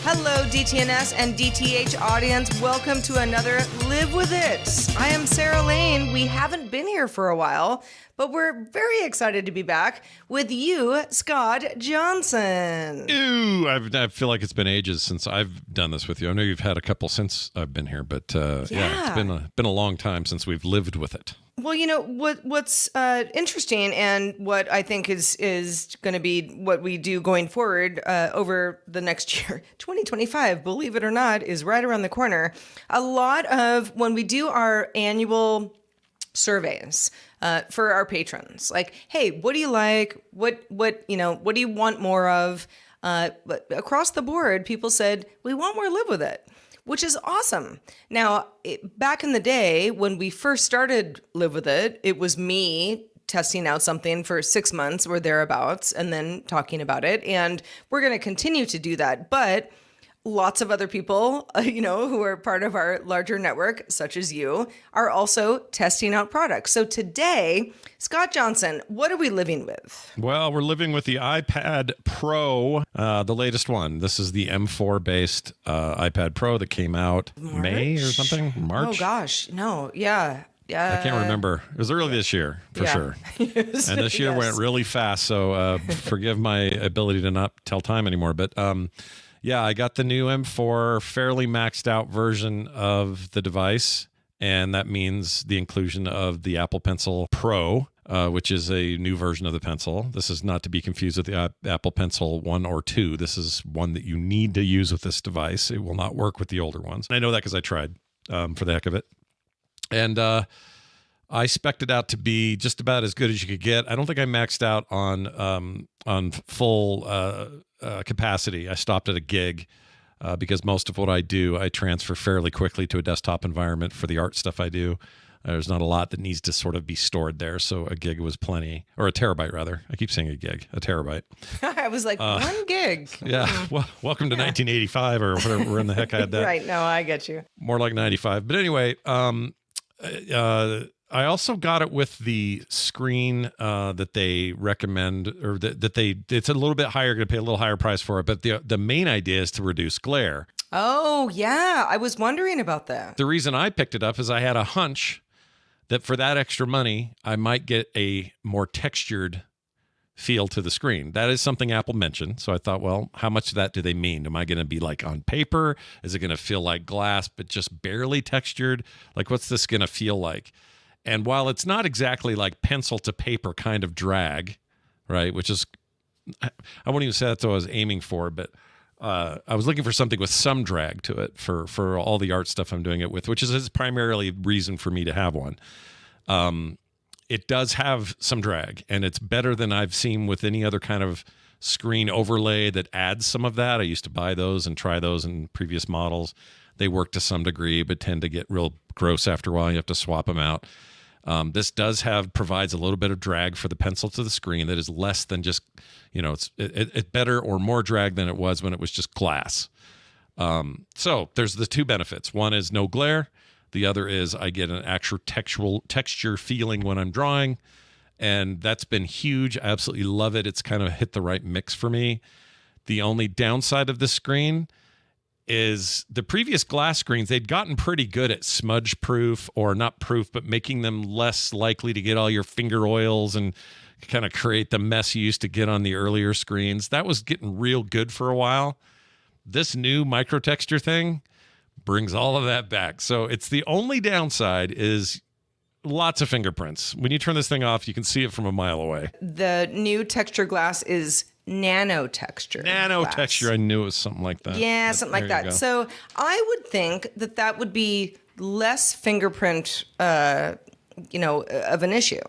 Hello, DTNS and DTH audience. Welcome to another Live With It. I am Sarah Lane. We haven't been here for a while, but we're very excited to be back with you, Scott Johnson. Ooh, I feel like it's been ages since I've done this with you. I know you've had a couple since I've been here, but yeah, it's been a long time since we've lived with it. Well, you know, what's interesting and what I think is going to be what we do going forward over the next year, 2025, believe it or not, is right around the corner. A lot of when we do our annual surveys for our patrons, like, hey, what do you like? What do you want more of? But across the board, people said, we want more Live With It, which is awesome. Now, back in the day when we first started Live With It, it was me testing out something for 6 months or thereabouts and then talking about it. And we're going to continue to do that. But lots of other people, who are part of our larger network, such as you, are also testing out products. So today, Scott Johnson, what are we living with? Well, we're living with the iPad Pro, the latest one. This is the M4-based iPad Pro that came out May or something? March? Oh, gosh. No. Yeah. I can't remember. It was early this year, for sure. And this year went really fast, so forgive my ability to not tell time anymore. But yeah, I got the new M4 fairly maxed out version of the device, and that means the inclusion of the Apple Pencil Pro, which is a new version of the Pencil. This is not to be confused with the Apple Pencil 1 or 2. This is one that you need to use with this device. It will not work with the older ones. And I know that because I tried for the heck of it. And I spec'd it out to be just about as good as you could get. I don't think I maxed out on full capacity. I stopped at a gig because most of what I do, I transfer fairly quickly to a desktop environment for the art stuff I do. There's not a lot that needs to sort of be stored there, so a gig was plenty, or a terabyte rather. I keep saying a gig, a terabyte. I was like, 1 gig. Yeah, well, welcome to 1985 or whatever in the heck I had that. Right, no, I get you. More like 95. But anyway, I also got it with the screen that they recommend, or it's a little bit higher, going to pay a little higher price for it. But the main idea is to reduce glare. Oh, yeah. I was wondering about that. The reason I picked it up is I had a hunch that for that extra money, I might get a more textured feel to the screen. That is something Apple mentioned. So I thought, well, how much of that do they mean? Am I going to be like on paper? Is it going to feel like glass, but just barely textured? Like, what's this going to feel like? And while it's not exactly like pencil to paper kind of drag, right, which is, I won't even say that's what I was aiming for, but I was looking for something with some drag to it for all the art stuff I'm doing it with, which is primarily reason for me to have one. It does have some drag, and it's better than I've seen with any other kind of screen overlay that adds some of that. I used to buy those and try those in previous models. They work to some degree, but tend to get real gross after a while. You have to swap them out. This provides a little bit of drag for the pencil to the screen that is less than just, it's better or more drag than it was when it was just glass. So there's the two benefits. One is no glare. The other is I get an actual texture feeling when I'm drawing. And that's been huge. I absolutely love it. It's kind of hit the right mix for me. The only downside of the screen is the previous glass screens, they'd gotten pretty good at smudge proof, or not proof, but making them less likely to get all your finger oils and kind of create the mess you used to get on the earlier screens. That was getting real good for a while. This new microtexture thing brings all of that back. So it's the only downside is lots of fingerprints. When you turn this thing off, you can see it from a mile away. The new texture glass is nano texture. I knew it was something like that. Yeah, something like that. So I would think that would be less fingerprint, of an issue.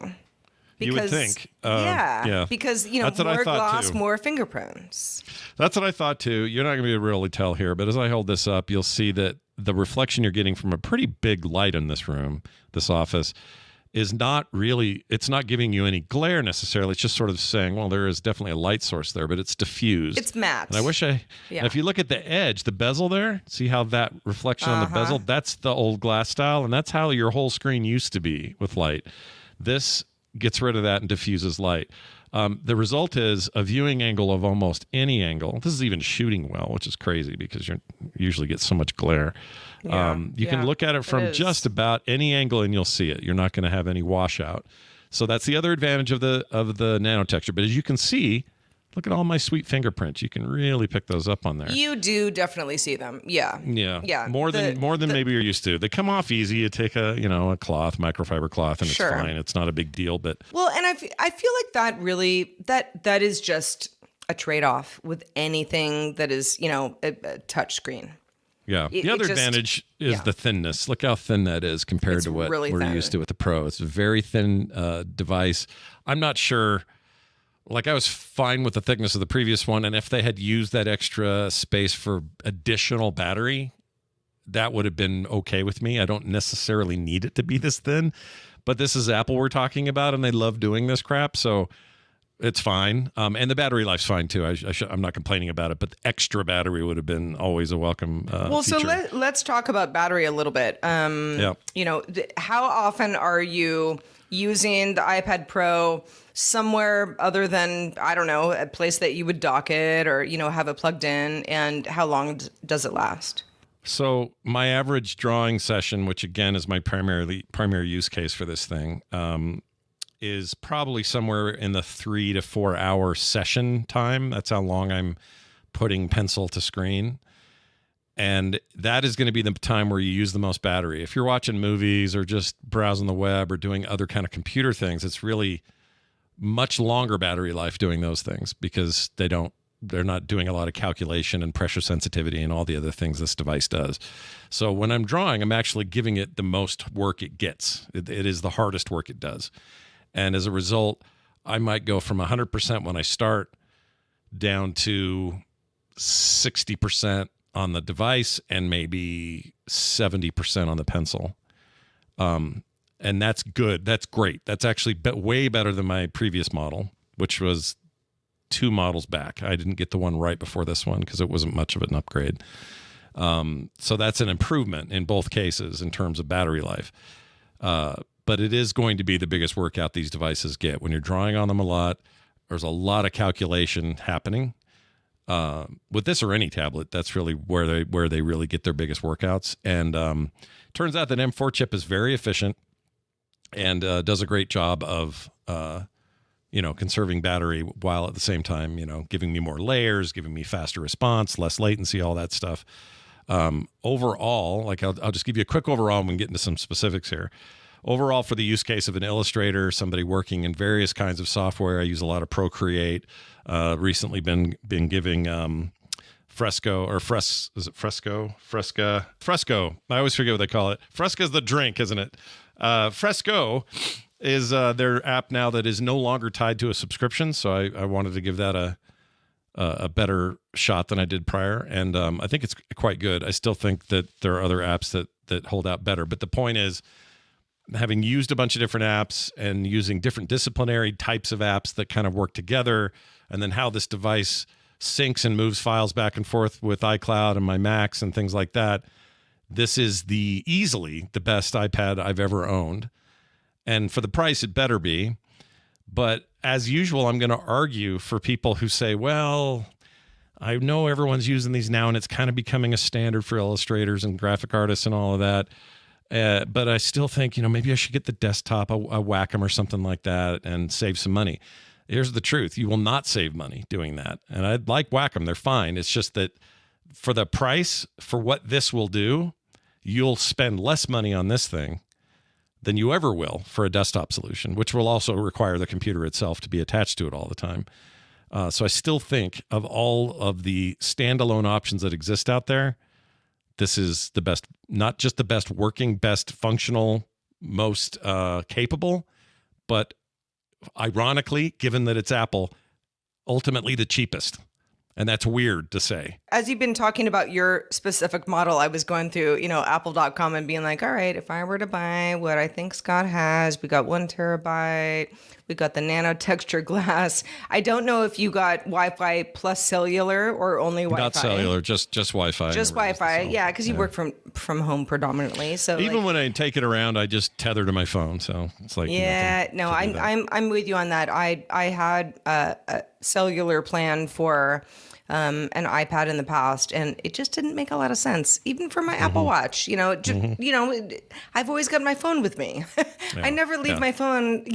Because, you would think. Yeah. Because, That's what I more thought gloss, too. more fingerprints. That's what I thought too. You're not going to be able to really tell here, but as I hold this up, you'll see that the reflection you're getting from a pretty big light in this room, this office, is not really, it's not giving you any glare necessarily. It's just sort of saying, well, there is definitely a light source there, but it's diffused. It's matte. And I wish if you look at the edge, the bezel there, see how that reflection on the bezel, that's the old glass style, and that's how your whole screen used to be with light. This gets rid of that and diffuses light. The result is a viewing angle of almost any angle. This is even shooting well, which is crazy because you usually get so much glare. You can look at it from just about any angle and you'll see it. You're not going to have any washout. So that's the other advantage of the nano texture. But as you can see, look at all my sweet fingerprints. You can really pick those up on there. You do definitely see them. Yeah. Yeah. More than maybe you're used to. They come off easy. You take a cloth, microfiber cloth, and it's fine. It's not a big deal. But and I feel like that really that is just a trade-off with anything that is a touch screen. Yeah. The other advantage is the thinness. Look how thin that is compared to what we're used to with the Pro. It's a very thin device. I'm not sure. Like, I was fine with the thickness of the previous one, and if they had used that extra space for additional battery, that would have been okay with me. I don't necessarily need it to be this thin, but this is Apple we're talking about, and they love doing this crap, so it's fine. And the battery life's fine, too. I'm not complaining about it, but the extra battery would have been always a welcome feature. So let's talk about battery a little bit. How often are you using the iPad Pro somewhere other than, I don't know, a place that you would dock it or, have it plugged in, and how long does it last? So my average drawing session, which again is my primary use case for this thing, is probably somewhere in the 3 to 4 hour session time. That's how long I'm putting pencil to screen. And that is going to be the time where you use the most battery. If you're watching movies or just browsing the web or doing other kind of computer things, it's really much longer battery life doing those things because they're not doing a lot of calculation and pressure sensitivity and all the other things this device does. So when I'm drawing, I'm actually giving it the most work it gets. It is the hardest work it does. And as a result, I might go from 100% when I start down to 60% on the device and maybe 70% on the pencil. And that's good. That's great. That's actually way better than my previous model, which was 2 models back. I didn't get the one right before this one because it wasn't much of an upgrade. So that's an improvement in both cases in terms of battery life. But it is going to be the biggest workout these devices get. When you're drawing on them a lot, there's a lot of calculation happening. With this or any tablet, that's really where they really get their biggest workouts. And turns out that M4 chip is very efficient and does a great job of conserving battery while at the same time giving me more layers, giving me faster response, less latency, all that stuff. Overall, like I'll just give you a quick overall and we can get into some specifics here. Overall, for the use case of an illustrator, somebody working in various kinds of software, I use a lot of Procreate. Recently been giving Fresco or is it Fresco? Fresco. I always forget what they call it. Fresco's the drink, isn't it? Fresco is their app now that is no longer tied to a subscription. So I wanted to give that a better shot than I did prior. And I think it's quite good. I still think that there are other apps that hold out better. But the point is, having used a bunch of different apps and using different disciplinary types of apps that kind of work together, and then how this device syncs and moves files back and forth with iCloud and my Macs and things like that, this is easily the best iPad I've ever owned. And for the price, it better be. But as usual, I'm going to argue for people who say, well, I know everyone's using these now and it's kind of becoming a standard for illustrators and graphic artists and all of that. But I still think, maybe I should get the desktop, a Wacom or something like that and save some money. Here's the truth. You will not save money doing that. And I like Wacom. They're fine. It's just that for the price, for what this will do, you'll spend less money on this thing than you ever will for a desktop solution, which will also require the computer itself to be attached to it all the time. So I still think of all of the standalone options that exist out there, this is the best, not just the best working, best functional, most capable, but ironically, given that it's Apple, ultimately the cheapest. And that's weird to say. As you've been talking about your specific model, I was going through, apple.com and being like, all right, if I were to buy what I think Scott has, we got 1 terabyte, we got the nano texture glass. I don't know if you got Wi-Fi plus cellular or only Wi-Fi. Not cellular, just Wi-Fi. Just Wi-Fi, yeah, because you work from home predominantly. So even when I take it around, I just tether to my phone. So it's like I'm with you on that. I had a cellular plan for an iPad in the past, and it just didn't make a lot of sense, even for my Apple Watch. I've always got my phone with me. I never leave my phone,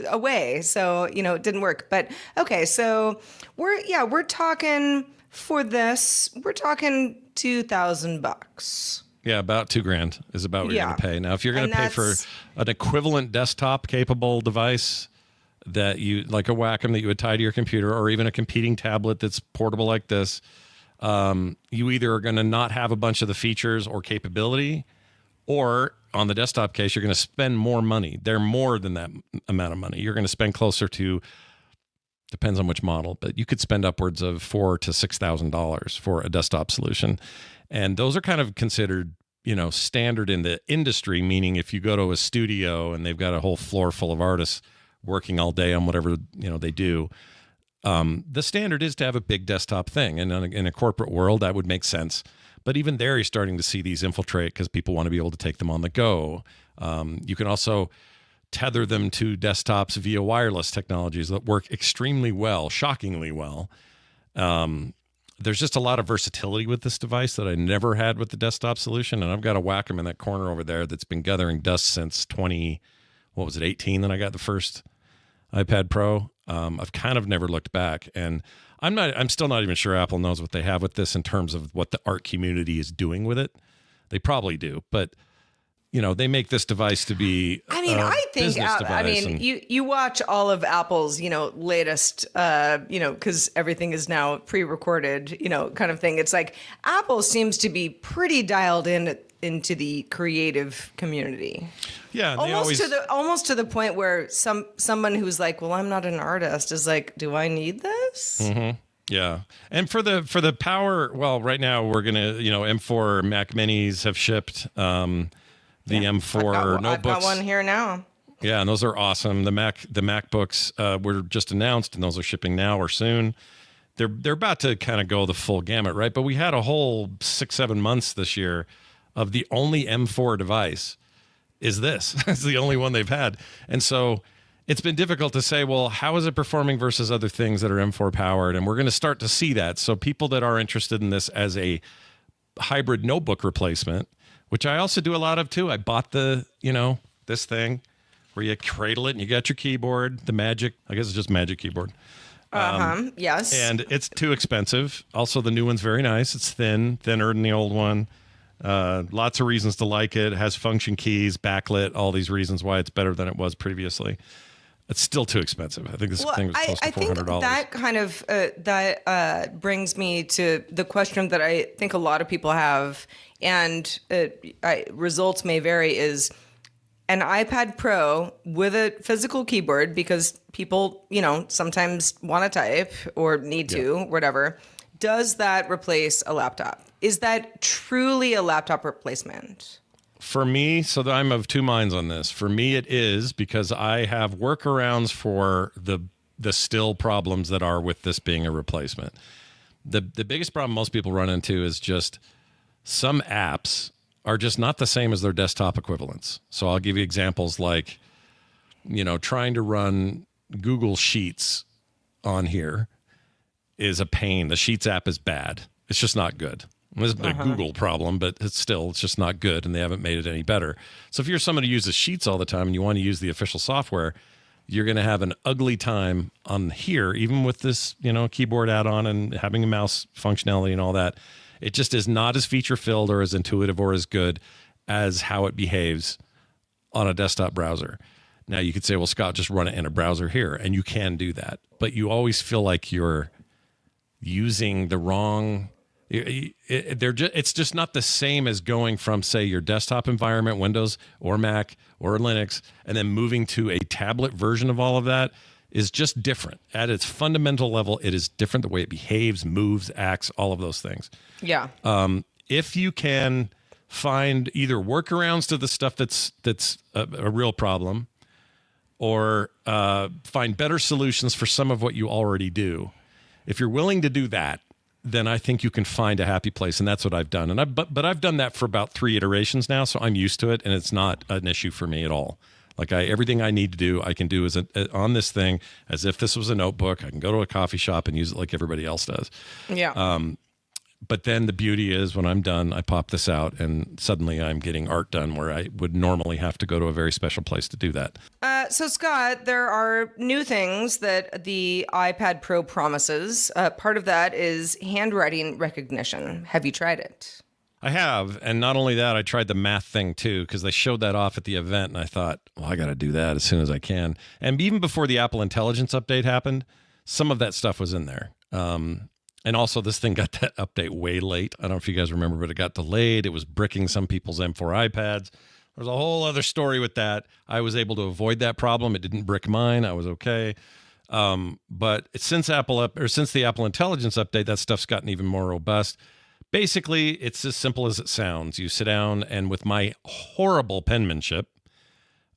away, so it didn't work. But okay, so we're talking for this. We're talking $2,000. Yeah, about $2,000 is about what you're going to pay. Now, if you're going to pay for an equivalent desktop capable device that you like a Wacom that you would tie to your computer, or even a competing tablet that's portable like this, you either are going to not have a bunch of the features or capability, or on the desktop case, you're going to spend more money. They're more than that amount of money. You're going to spend closer to, depends on which model, but you could spend upwards of $4,000 to $6,000 for a desktop solution. And those are kind of considered, standard in the industry, meaning if you go to a studio and they've got a whole floor full of artists working all day on whatever, they do, the standard is to have a big desktop thing. And in a corporate world, that would make sense. But even there, you're starting to see these infiltrate because people want to be able to take them on the go. You can also tether them to desktops via wireless technologies that work extremely well, shockingly well. There's just a lot of versatility with this device that I never had with the desktop solution. And I've got a Wacom in that corner over there that's been gathering dust since 18 that I got the first iPad Pro. I've kind of never looked back, and I'm still not even sure Apple knows what they have with this in terms of what the art community is doing with it. They probably do, but they make this device to be. I think. You watch all of Apple's, latest, because everything is now pre-recorded, kind of thing. It's like Apple seems to be pretty dialed into the creative community. Yeah, almost to the point where someone who's like, well, I'm not an artist, is like, do I need this? Mm-hmm. Yeah, and for the power, well, right now we're gonna, M4 Mac Minis have shipped. The M4 notebooks. I've got one here now. Yeah, and those are awesome. The MacBooks were just announced, and those are shipping now or soon. They're about to kind of go the full gamut, right? But we had a whole 6-7 months this year of the only M4 device is this. It's the only one they've had. And so it's been difficult to say, well, how is it performing versus other things that are M4 powered? And we're going to start to see that. So people that are interested in this as a hybrid notebook replacement, which I also do a lot of too. I bought this thing where you cradle it and you got your keyboard, the Magic, I guess it's just Magic Keyboard. Yes. And it's too expensive. Also, the new one's very nice. It's thinner than the old one. Lots of reasons to like it. It has function keys, backlit, all these reasons why it's better than it was previously. It's still too expensive. I think this thing was close to $400. I think that kind of brings me to the question that I think a lot of people have, and results may vary, is an iPad Pro with a physical keyboard, because people, sometimes want to type or need to, whatever. Does that replace a laptop? Is that truly a laptop replacement? For me, so I'm of two minds on this. For me, it is, because I have workarounds for the still problems that are with this being a replacement. The biggest problem most people run into is just some apps are just not the same as their desktop equivalents. So I'll give you examples like, trying to run Google Sheets on here is a pain. The Sheets app is bad. It's just not good. This is a Google problem, but it's just not good, and they haven't made it any better. So if you're someone who uses Sheets all the time and you want to use the official software, you're going to have an ugly time on here, even with this, keyboard add-on and having a mouse functionality and all that. It just is not as feature-filled or as intuitive or as good as how it behaves on a desktop browser. Now, you could say, well, Scott, just run it in a browser here, and you can do that. But you always feel like you're using the wrong... It's just not the same as going from, say, your desktop environment, Windows or Mac or Linux, and then moving to a tablet version of all of that. is just different. At its fundamental level, it is different the way it behaves, moves, acts, all of those things. Yeah. If you can find either workarounds to the stuff that's a real problem, or find better solutions for some of what you already do, if you're willing to do that, then I think you can find a happy place, and that's what I've done. And but I've done that for about 3 iterations now, so I'm used to it, and it's not an issue for me at all. Like everything I need to do, I can do on this thing as if this was a notebook. I can go to a coffee shop and use it like everybody else does. Yeah. But then the beauty is when I'm done, I pop this out and suddenly I'm getting art done where I would normally have to go to a very special place to do that. So, Scott, there are new things that the iPad Pro promises. Part of that is handwriting recognition. Have you tried it? I have. And not only that, I tried the math thing too, because they showed that off at the event. And I thought, well, I got to do that as soon as I can. And even before the Apple Intelligence update happened, some of that stuff was in there. And also, this thing got that update way late. I don't know if you guys remember, but it got delayed. It was bricking some people's M4 iPads. There's a whole other story with that. I was able to avoid that problem. It didn't brick mine. I was okay. But since the Apple Intelligence update, that stuff's gotten even more robust. Basically, it's as simple as it sounds. You sit down, and with my horrible penmanship,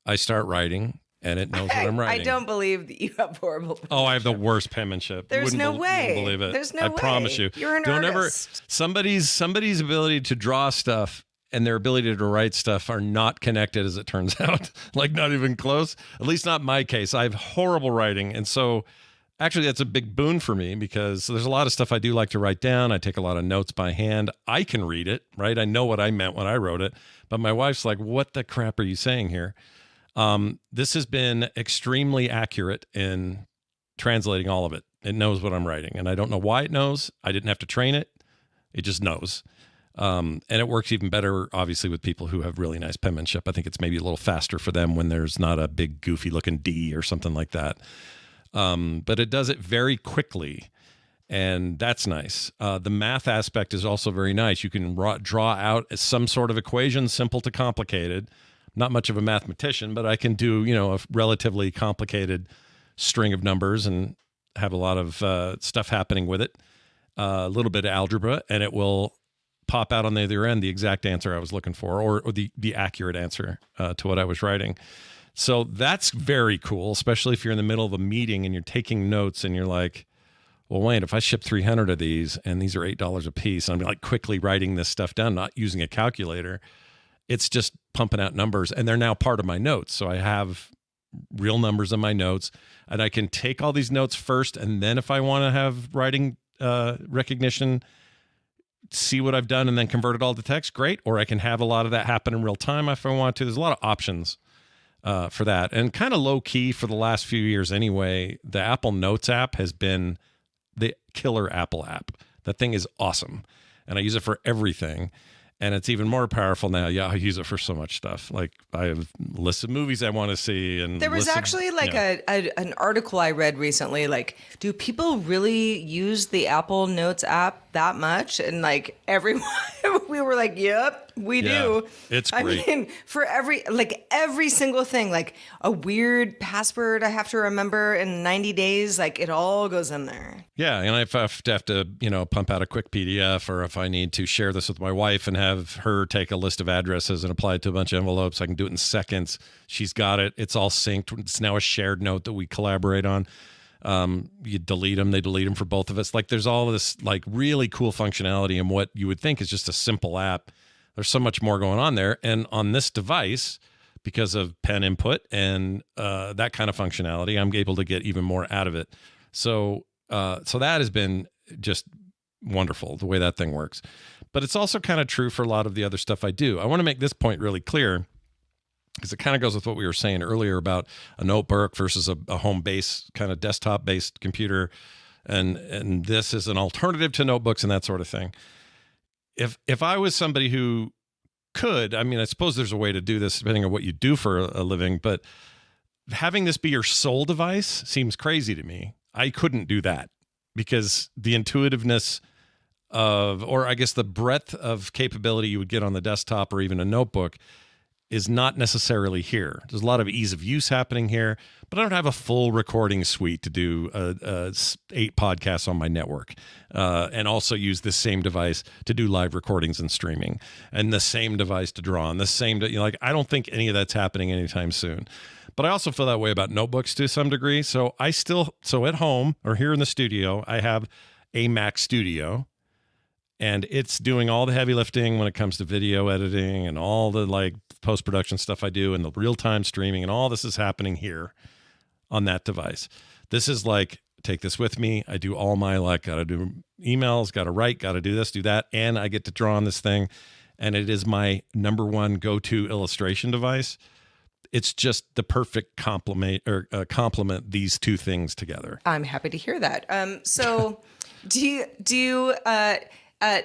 I start writing. And it knows what I'm writing. I don't believe that you have horrible penmanship. Oh, I have the worst penmanship. There's no way. You wouldn't believe it. There's no way. I promise you. You're an artist. Somebody's ability to draw stuff and their ability to write stuff are not connected, as it turns out. Like, not even close. At least not in my case. I have horrible writing. And so actually that's a big boon for me, because there's a lot of stuff I do like to write down. I take a lot of notes by hand. I can read it, right? I know what I meant when I wrote it. But my wife's like, what the crap are you saying here? This has been extremely accurate in translating all of it. It knows what I'm writing, and I don't know why it knows. I didn't have to train it. It just knows. And it works even better, obviously, with people who have really nice penmanship. I think it's maybe a little faster for them when there's not a big goofy looking D or something like that. But it does it very quickly, and that's nice. The math aspect is also very nice. You can draw out some sort of equation, simple to complicated. Not much of a mathematician, but I can do, a relatively complicated string of numbers and have a lot of stuff happening with it. A little bit of algebra, and it will pop out on the other end the exact answer I was looking for, or the accurate answer to what I was writing. So that's very cool, especially if you're in the middle of a meeting and you're taking notes and you're like, well, wait, if I ship 300 of these and these are $8 a piece, and I'm like quickly writing this stuff down, not using a calculator, it's just pumping out numbers, and they're now part of my notes. So I have real numbers in my notes, and I can take all these notes first, and then if I want to have writing recognition, see what I've done, and then convert it all to text, great. Or I can have a lot of that happen in real time if I want to. There's a lot of options for that. And kind of low key for the last few years anyway, the Apple Notes app has been the killer Apple app. That thing is awesome, and I use it for everything. And it's even more powerful now. Yeah, I use it for so much stuff. Like, I have lists of movies I want to see. And there was actually an article I read recently. Like, do people really use the Apple Notes app that much? And like everyone, we were like, yep, we do. It's great. I mean, for every single thing, like a weird password I have to remember in 90 days, like it all goes in there. Yeah, and if I have to, pump out a quick PDF, or if I need to share this with my wife and have her take a list of addresses and apply it to a bunch of envelopes, I can do it in seconds. She's got it. It's all synced. It's now a shared note that we collaborate on. You delete them, they delete them for both of us. Like, there's all this like really cool functionality in what you would think is just a simple app. There's so much more going on there. And on this device, because of pen input and that kind of functionality, I'm able to get even more out of it. So that has been just wonderful, the way that thing works. But it's also kind of true for a lot of the other stuff I do. I want to make this point really clear, because it kind of goes with what we were saying earlier about a notebook versus a home-based kind of desktop-based computer. And this is an alternative to notebooks and that sort of thing. If I was somebody who could, I mean, I suppose there's a way to do this depending on what you do for a living, but having this be your sole device seems crazy to me. I couldn't do that, because the intuitiveness of, or I guess the breadth of capability you would get on the desktop or even a notebook is not necessarily here. There's a lot of ease of use happening here, but I don't have a full recording suite to do 8 podcasts on my network, and also use this same device to do live recordings and streaming, and the same device to draw on, the same, like, I don't think any of that's happening anytime soon. But I also feel that way about notebooks to some degree. So so at home or here in the studio, I have a Mac Studio. And it's doing all the heavy lifting when it comes to video editing and all the like post-production stuff I do and the real-time streaming, and all this is happening here on that device. This is like, take this with me. I do all my, like, got to do emails, got to write, got to do this, do that. And I get to draw on this thing. And it is my number one go-to illustration device. It's just the perfect complement these two things together. I'm happy to hear that. So do you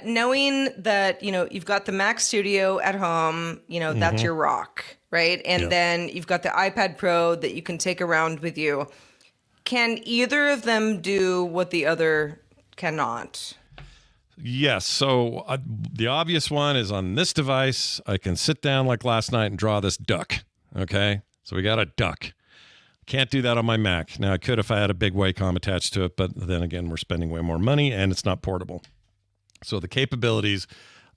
knowing that, you've got the Mac Studio at home, that's your rock, right? And then you've got the iPad Pro that you can take around with you. Can either of them do what the other cannot? Yes. So the obvious one is on this device, I can sit down like last night and draw this duck. Okay. So we got a duck. Can't do that on my Mac. Now I could if I had a big Wacom attached to it, but then again, we're spending way more money and it's not portable. So the capabilities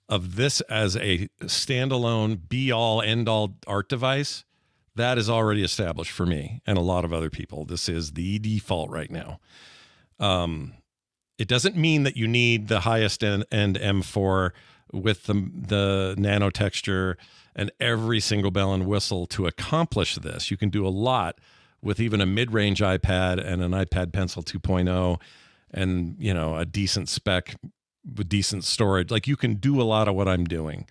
of this as a standalone be-all, end-all art device, that is already established for me and a lot of other people. This is the default right now. It doesn't mean that you need the highest end M4 with the nano texture and every single bell and whistle to accomplish this. You can do a lot with even a mid-range iPad and an iPad Pencil 2.0 and, a decent spec with decent storage. Like, you can do a lot of what I'm doing.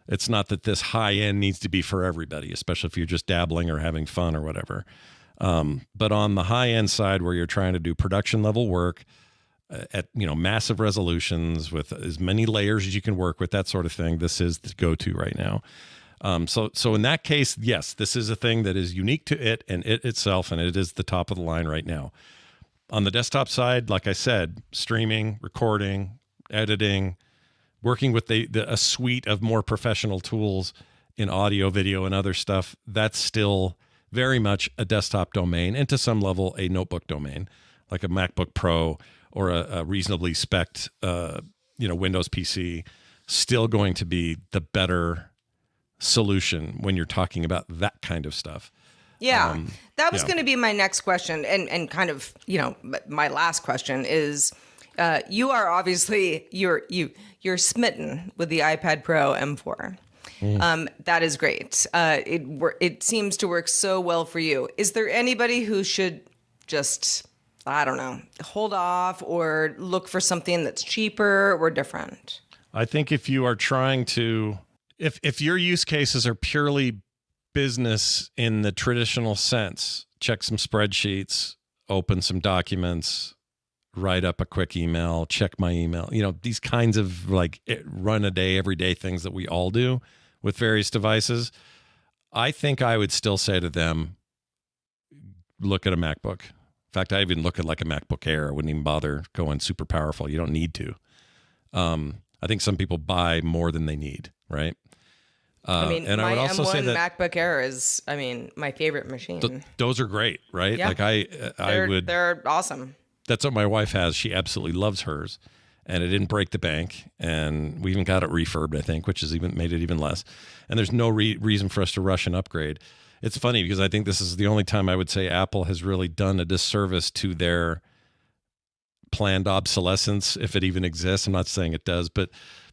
It's not that this high end needs to be for everybody, especially if you're just dabbling or having fun or whatever. But on the high end side, where you're trying to do production level work at massive resolutions with as many layers as you can work with, that sort of thing, this is the go-to right now. So in that case, yes, this is a thing that is unique to it and it itself, and it is the top of the line right now. On the desktop side, like I said, streaming, recording, editing, working with a suite of more professional tools in audio, video, and other stuff, that's still very much a desktop domain, and to some level a notebook domain, like a MacBook Pro or a reasonably spec'd Windows PC, still going to be the better solution when you're talking about that kind of stuff. Yeah, that was going to be my next question, and kind of, my last question is, you are obviously you're smitten with the iPad Pro M4. That is great. It seems to work so well for you. Is there anybody who should just, I don't know, hold off or look for something that's cheaper or different? I think if you are trying to, if your use cases are purely business in the traditional sense, check some spreadsheets, open some documents, write up a quick email, check my email, these kinds of like run a day, everyday things that we all do with various devices. I think I would still say to them, look at a MacBook. In fact, I even look at like a MacBook Air. I wouldn't even bother going super powerful. You don't need to. I think some people buy more than they need, right? And I would also M1 say that MacBook Air is, my favorite machine. Those are great, right? Yeah. Like they're awesome. That's what my wife has. She absolutely loves hers, and it didn't break the bank. And we even got it refurbed, I think, which has even made it even less. And there's no reason for us to rush and upgrade. It's funny because I think this is the only time I would say Apple has really done a disservice to their planned obsolescence, if it even exists. I'm not saying it does, but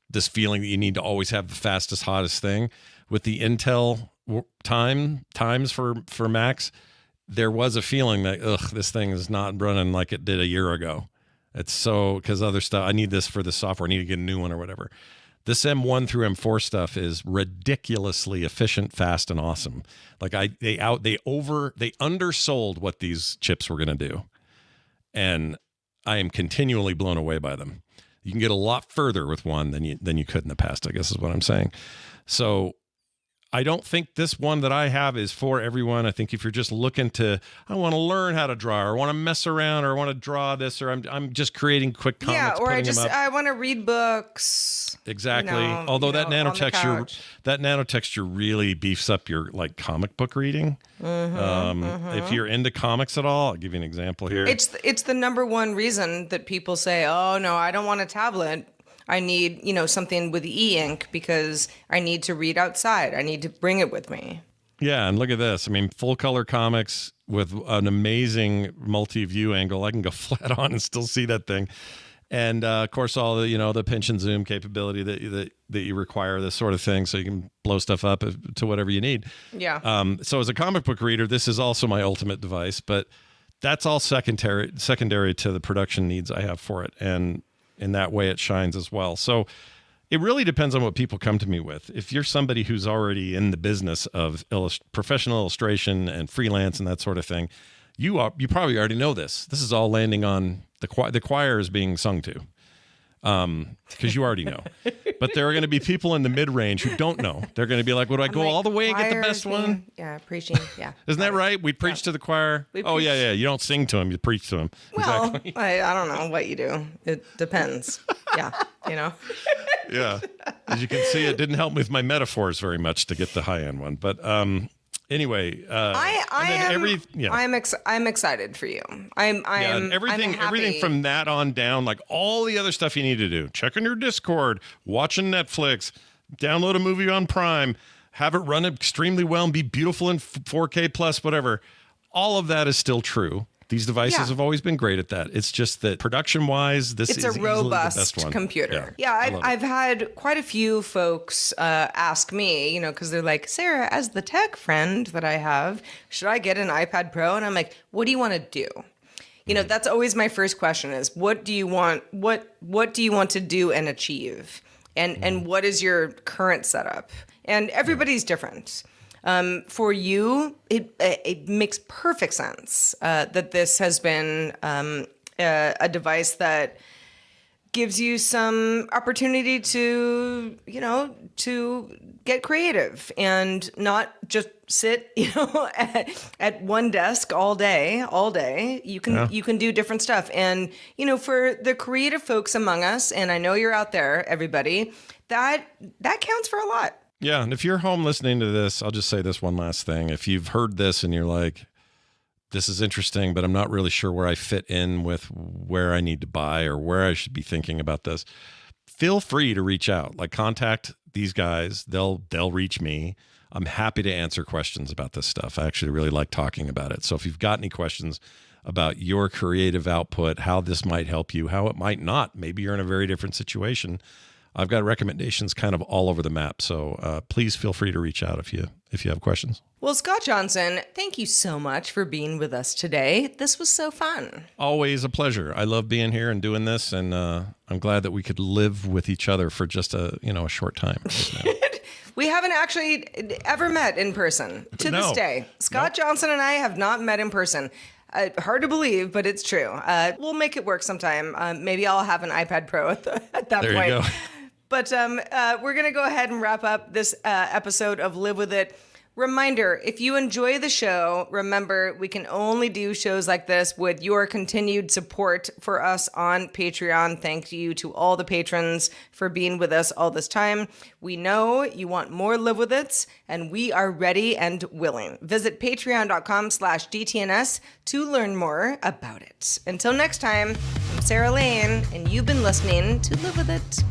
this feeling that you need to always have the fastest, hottest thing. With the Intel times for Macs, there was a feeling that, this thing is not running like it did a year ago. It's so, because other stuff, I need this for the software, I need to get a new one or whatever. This M1 through M4 stuff is ridiculously efficient, fast, and awesome. Like they undersold what these chips were going to do. And I am continually blown away by them. You can get a lot further with one than you could in the past, I guess is what I'm saying. So I don't think this one that I have is for everyone. I think if you're just looking to, I want to learn how to draw, or want to mess around, or want to draw this, or I'm just creating quick comics, or putting them up. I want to read books. Exactly. Although that nanotexture really beefs up your like comic book reading. If you're into comics at all, I'll give you an example here. It's the number one reason that people say, "Oh no, I don't want a tablet. I need, something with e-ink because I need to read outside. I need to bring it with me." Yeah, and look at this. I mean, full color comics with an amazing multi-view angle. I can go flat on and still see that thing. And of course, all the the pinch and zoom capability that you require, this sort of thing, so you can blow stuff up to whatever you need. Yeah. So as a comic book reader, this is also my ultimate device, but that's all secondary to the production needs I have for it, and in that way, it shines as well. So it really depends on what people come to me with. If you're somebody who's already in the business of professional illustration and freelance and that sort of thing, you probably already know this. This is all landing on the choir is being sung to, because you already know. But there are going to be people in the mid-range who don't know. They're going to be like, "Would I go all the way and get the best one?" Yeah, preaching. Yeah, isn't that right? We preach to the choir. Yeah. You don't sing to them; you preach to them. Well, exactly. I don't know what you do. It depends. Yeah, Yeah, as you can see, it didn't help me with my metaphors very much to get the high-end one. But anyway, I'm excited for you. Everything from that on down, like all the other stuff you need to do, checking your Discord, watching Netflix, download a movie on Prime, have it run extremely well and be beautiful in 4K plus, whatever. All of that is still true. These devices have always been great at that. It's just that production-wise, it's a robust computer. Yeah, I've had quite a few folks ask me, because they're like, "Sarah, as the tech friend that I have, should I get an iPad Pro?" And I'm like, "What do you want to do?" That's always my first question: is what do you want? What do you want to do and achieve? And what is your current setup? And everybody's different. For you, it makes perfect sense that this has been a device that gives you some opportunity to get creative and not just sit, at one desk all day. You can do different stuff. And, for the creative folks among us, and I know you're out there, everybody, that counts for a lot. Yeah, and if you're home listening to this, I'll just say this one last thing. If you've heard this and you're like, "This is interesting, but I'm not really sure where I fit in with where I need to buy or where I should be thinking about this," feel free to reach out. Like, contact these guys. They'll reach me. I'm happy to answer questions about this stuff. I actually really like talking about it. So if you've got any questions about your creative output, how this might help you, how it might not, maybe you're in a very different situation, I've got recommendations kind of all over the map. So please feel free to reach out if you have questions. Well, Scott Johnson, thank you so much for being with us today. This was so fun. Always a pleasure. I love being here and doing this, and I'm glad that we could live with each other for just a short time. We haven't actually ever met in person to this day. Scott Johnson and I have not met in person. Hard to believe, but it's true. We'll make it work sometime. Maybe I'll have an iPad Pro at that there point. You go. But we're going to go ahead and wrap up this episode of Live With It. Reminder, if you enjoy the show, remember, we can only do shows like this with your continued support for us on Patreon. Thank you to all the patrons for being with us all this time. We know you want more Live With It, and we are ready and willing. Visit patreon.com/DTNS to learn more about it. Until next time, I'm Sarah Lane, and you've been listening to Live With It.